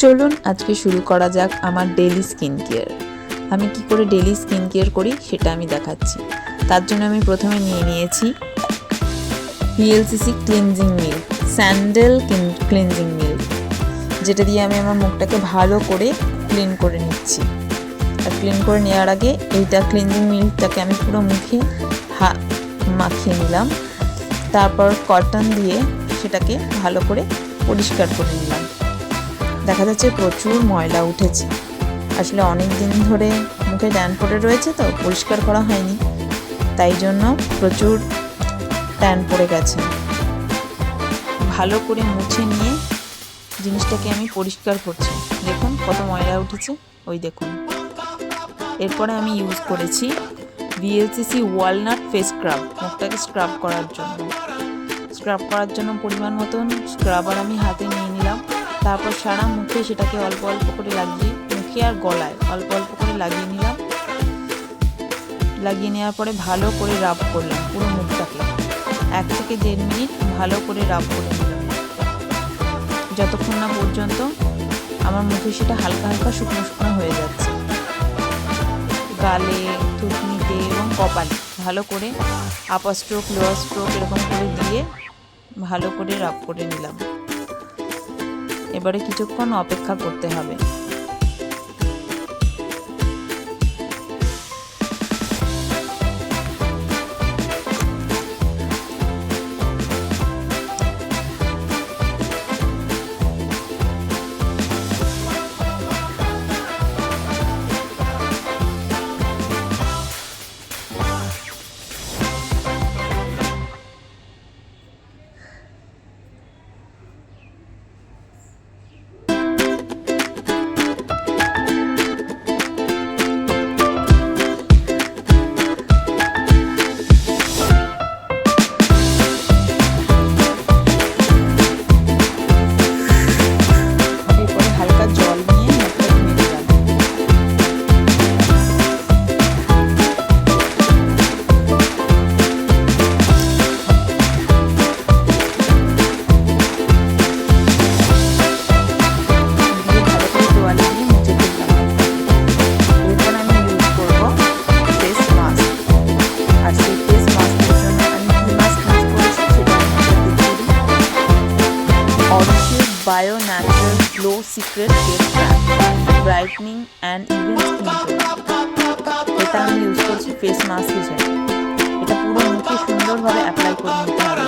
চলুন আজকে শুরু করা যাক আমার ডেইলি স্কিন কেয়ার। আমি কি করে ডেইলি স্কিন কেয়ার করি সেটা আমি দেখাচ্ছি। তার জন্য আমি প্রথমে নিয়ে নিয়েছি VLCC cleansing milk, sandal cleansing milk, যেটা দিয়ে আমি আমার মুখটাকে ভালো করে ক্লিন করে নিচ্ছি। আর ক্লিন করে নেওয়ার আগে এইটা ক্লিনজিং মিল্কটাকে আমি পুরো মুখে মাখিয়ে নিলাম। তারপর কটন দিয়ে সেটাকে ভালো করে পরিষ্কার করে নিলাম। দেখা যাচ্ছে প্রচুর ময়লা উঠেছে, আসলে অনেক দিন ধরে মুখে ট্যান পড়ে রয়েছে তো পরিষ্কার করা হয়নি, তাই জন্য প্রচুর ট্যান পড়ে গেছে। ভালো করে মুছে নিয়ে জিনিসটাকে আমি পরিষ্কার করছি। দেখুন কত ময়লা উঠেছে, ওই দেখুন। এরপরে আমি ইউজ করেছি VLCC ওয়ালনাট ফেস স্ক্রাব, মুখটাকে স্ক্রাব করার জন্য পরিমাণ মতন স্ক্রাবার আমি হাতে নিয়ে নিলাম। তারপর সারা মুখে সেটাকে অল্প অল্প করে মুখে আর গলায় অল্প অল্প করে লাগিয়ে নিলাম। লাগিয়ে নেওয়ার পরে ভালো করে রাব করলাম পুরো মুখটাকে। 1 থেকে 1.5 মিনিট ভালো করে রাব করে নিলাম, যতক্ষণ না পর্যন্ত আমার মুখে সেটা হালকা হালকা শুকনো শুকনো হয়ে যাচ্ছে। গালে, থুতনিতে এবং কপালে ভালো করে আপার স্ট্রোক, লোয়ার স্ট্রোক এরকম করে দিয়ে ভালো করে রাব করে নিলাম। এবারে কিছুক্ষণ অপেক্ষা করতে হবে। Bio Natural Glow Secret Face Mask, Brightening and Even Skin Tone। এটা আমি ইউজ করছি ফেস মাস্ক হিসেবে। এটা পুরো মুখে সুন্দরভাবে অ্যাপ্লাই করে নিতে হবে,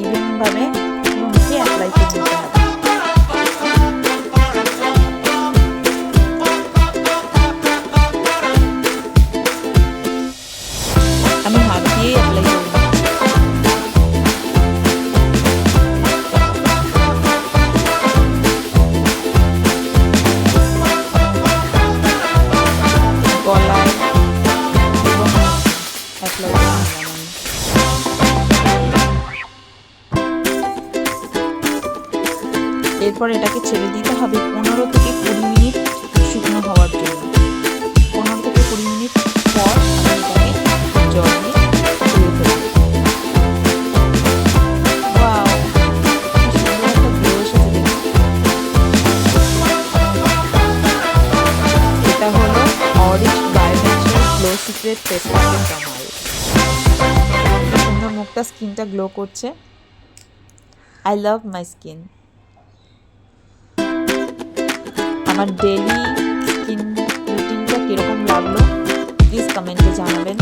ইভেনভাবে পুরো মুখে অ্যাপ্লাই করে নিতে হবে। আমি হাত দিয়ে অ্যাপ্লাই করি। এরপর এটাকে ছেড়ে দিতে হবে 15 থেকে 20 মিনিট শুকনো হওয়ার জন্য। 15 থেকে 20 মিনিট পর আমি এটাকে জল দিয়ে ধুয়ে ফেলব। ওয়াও, কি সুন্দর একটা গ্লো এসেছে দেখুন। এটা হলো Auris bio natural glow secret face মাস্কের কামাল। সুন্দর মুখটা, স্কিনটা গ্লো করছে। I love my skin. আমার ডেইলি স্কিন রুটিনটা কীরকম লাগলো প্লিজ কমেন্টে জানাবেন।